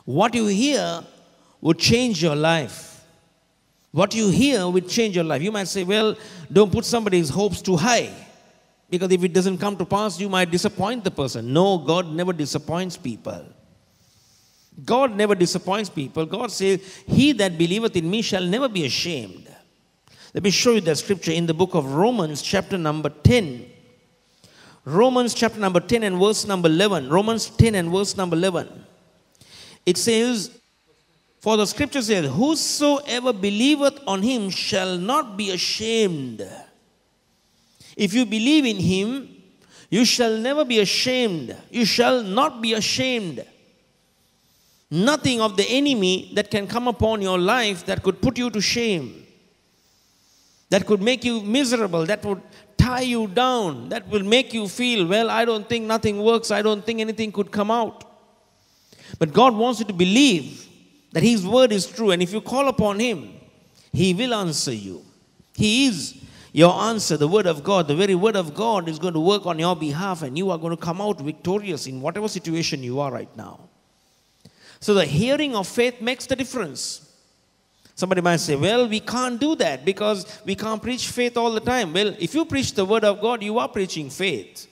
What you hear would change your life. What you hear will change your life. You might say, well, don't put somebody's hopes too high, because if it doesn't come to pass, you might disappoint the person. No, God never disappoints people. God never disappoints people. God says, he that believeth in me shall never be ashamed. Let me show you that scripture in the book of Romans chapter number 10. Romans chapter number 10 and verse number 11. Romans 10 and verse number 11. It says, for the scripture says, whosoever believeth on him shall not be ashamed. If you believe in him, you shall never be ashamed. You shall not be ashamed. Nothing of the enemy that can come upon your life that could put you to shame, that could make you miserable, that would tie you down, that will make you feel, well, I don't think nothing works, I don't think anything could come out. But God wants you to believe that his word is true, and if you call upon him, he will answer you. He is your answer. The word of God, the very word of God is going to work on your behalf, and you are going to come out victorious in whatever situation you are right now. So the hearing of faith makes the difference. Somebody might say, well, we can't do that because we can't preach faith all the time. Well, if you preach the word of God, you are preaching faith.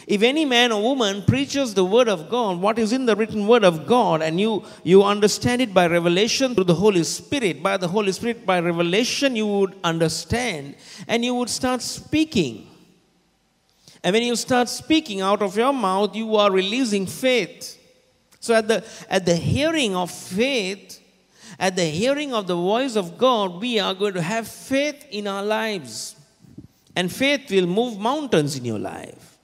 If any man or woman preaches the word of God, what is in the written word of God, and you understand it by revelation through the Holy Spirit, by the Holy Spirit, by revelation, you would understand and you would start speaking. And when you start speaking out of your mouth, you are releasing faith. So at the hearing of faith, at the hearing of the voice of God, we are going to have faith in our lives. And faith will move mountains in your life.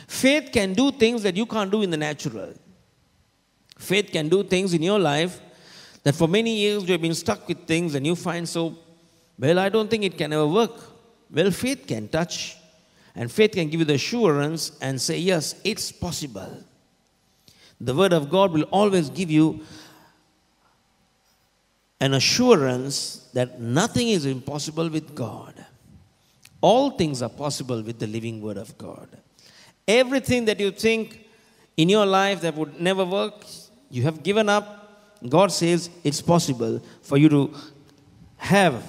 Faith can do things that you can't do in the natural. Faith can do things in your life that for many years you have been stuck with things and you find so, well, I don't think it can ever work. Well, faith can touch. And faith can give you the assurance and say, yes, it's possible. The word of God will always give you an assurance that nothing is impossible with God. All things are possible with the living word of God. Everything that you think in your life that would never work, you have given up, God says it's possible for you to have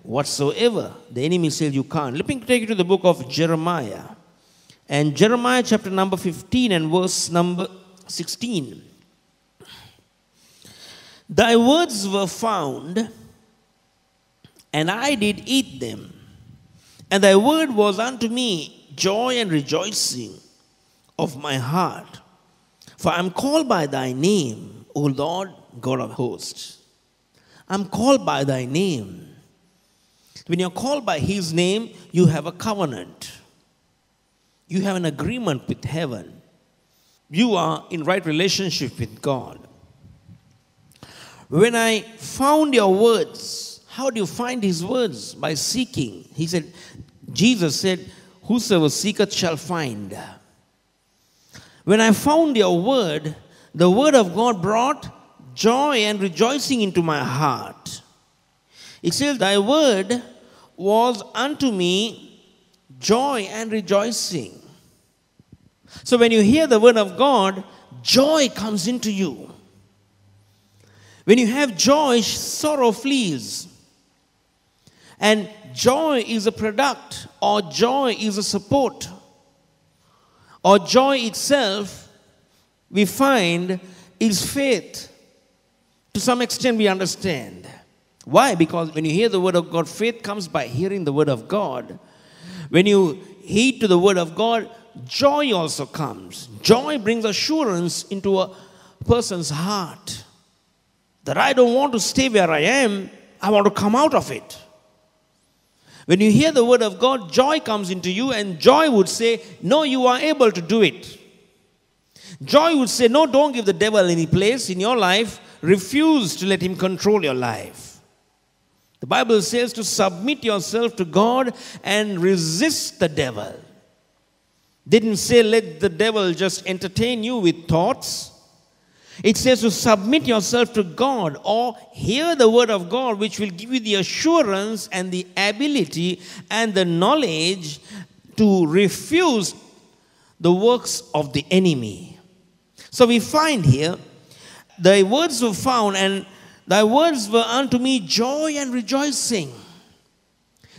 whatsoever the enemy says you can't. Let me take you to the book of Jeremiah. And Jeremiah chapter number 15 and verse number 16. Thy words were found, and I did eat them. And thy word was unto me joy and rejoicing of my heart. For I am called by thy name, O Lord God of hosts. I am called by thy name. When you're called by his name, you have a covenant. You have an agreement with heaven. You are in right relationship with God. When I found your words, how do you find his words? By seeking. He said, Jesus said, whosoever seeketh shall find. When I found your word, the word of God brought joy and rejoicing into my heart. It says, thy word was unto me joy and rejoicing. So when you hear the word of God, joy comes into you. When you have joy, sorrow flees. And joy is a product, or joy is a support, or joy itself, we find, is faith. To some extent we understand. Why? Because when you hear the word of God, faith comes by hearing the word of God. When you heed to the word of God, joy also comes. Joy brings assurance into a person's heart. That I don't want to stay where I am, I want to come out of it. When you hear the word of God, joy comes into you, and joy would say, no, you are able to do it. Joy would say, no, don't give the devil any place in your life. Refuse to let him control your life. The Bible says to submit yourself to God and resist the devil. Didn't say let the devil just entertain you with thoughts. It says to submit yourself to God, or hear the word of God, which will give you the assurance and the ability and the knowledge to refuse the works of the enemy. So we find here thy words were found, and thy words were unto me joy and rejoicing.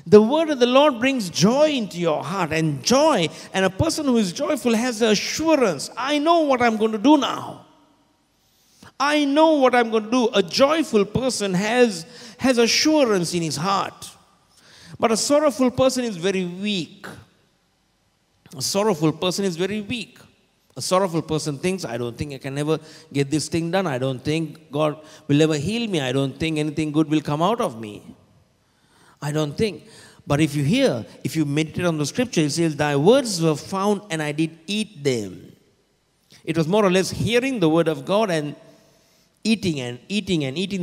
The word of the Lord brings joy into your heart, and joy, and a person who is joyful has the assurance, I know what I'm going to do now. I know what I'm going to do. A joyful person has assurance in his heart. But a sorrowful person is very weak. A sorrowful person is very weak. A sorrowful person thinks, I don't think I can ever get this thing done. I don't think God will ever heal me. I don't think anything good will come out of me. I don't think. But if you meditate on the scripture, it says, thy words were found and I did eat them. It was more or less hearing the word of God and eating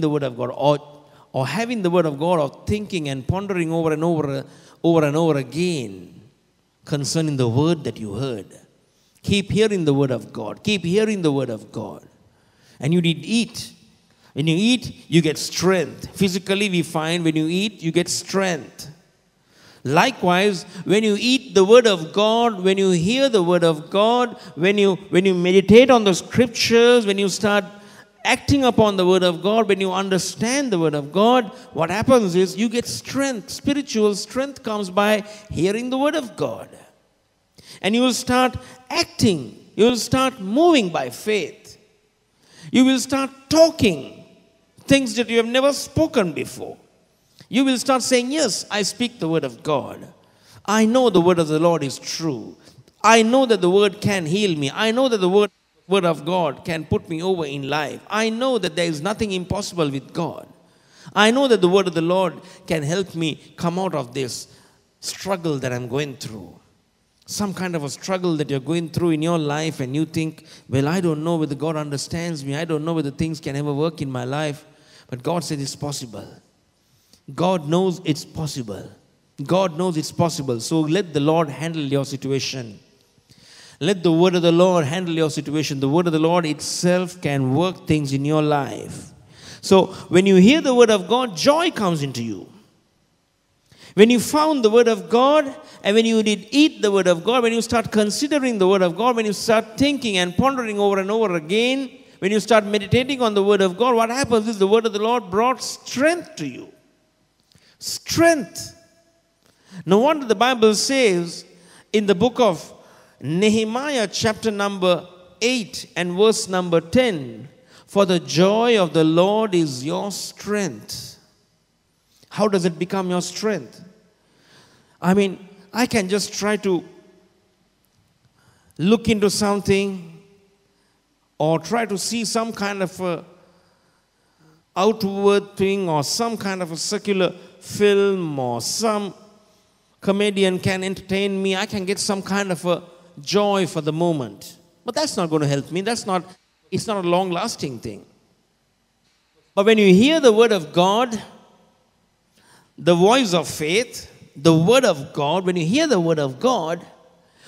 the word of God, or having the word of God, or thinking and pondering over and over again concerning the word that you heard. Keep hearing the word of God. Keep hearing the word of God. And you did eat. When you eat, you get strength. Physically, we find when you eat, you get strength. Likewise, when you eat the word of God, when you hear the word of God, when you meditate on the scriptures, when you start acting upon the word of God, when you understand the word of God, what happens is you get strength. Spiritual strength comes by hearing the word of God. And you will start acting. You will start moving by faith. You will start talking things that you have never spoken before. You will start saying, yes, I speak the word of God. I know the word of the Lord is true. I know that the word can heal me. I know that the word of God can put me over in life. I know that there is nothing impossible with God. I know that the word of the Lord can help me come out of this struggle that I'm going through. Some kind of a struggle that you're going through in your life, and you think, well, I don't know whether God understands me. I don't know whether things can ever work in my life. But God said it's possible. God knows it's possible. God knows it's possible. So let the Lord handle your situation. Let the word of the Lord handle your situation. The word of the Lord itself can work things in your life. So when you hear the word of God, joy comes into you. When you found the word of God, and when you did eat the word of God, when you start considering the word of God, when you start thinking and pondering over and over again, when you start meditating on the word of God, what happens is the word of the Lord brought strength to you. Strength. No wonder the Bible says in the book of Nehemiah chapter number 8 and verse number 10, for the joy of the Lord is your strength. How does it become your strength? I mean, I can just try to look into something or try to see some kind of a outward thing or some kind of a secular film or some comedian can entertain me. I can get some kind of a joy for the moment. But that's not going to help me. It's not a long-lasting thing. But when you hear the word of God, the voice of faith, the word of God, when you hear the word of God,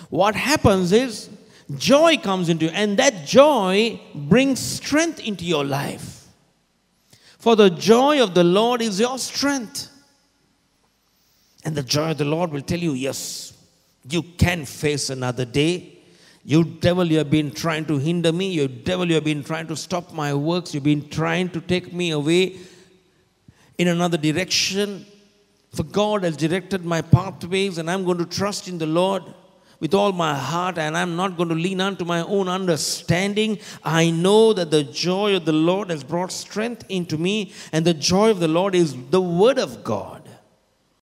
what happens is joy comes into you, and that joy brings strength into your life. For the joy of the Lord is your strength. And the joy of the Lord will tell you, yes, you can face another day. You devil, you have been trying to hinder me. You devil, you have been trying to stop my works. You've been trying to take me away in another direction. For God has directed my pathways, and I'm going to trust in the Lord with all my heart, and I'm not going to lean on to my own understanding. I know that the joy of the Lord has brought strength into me, and the joy of the Lord is the word of God.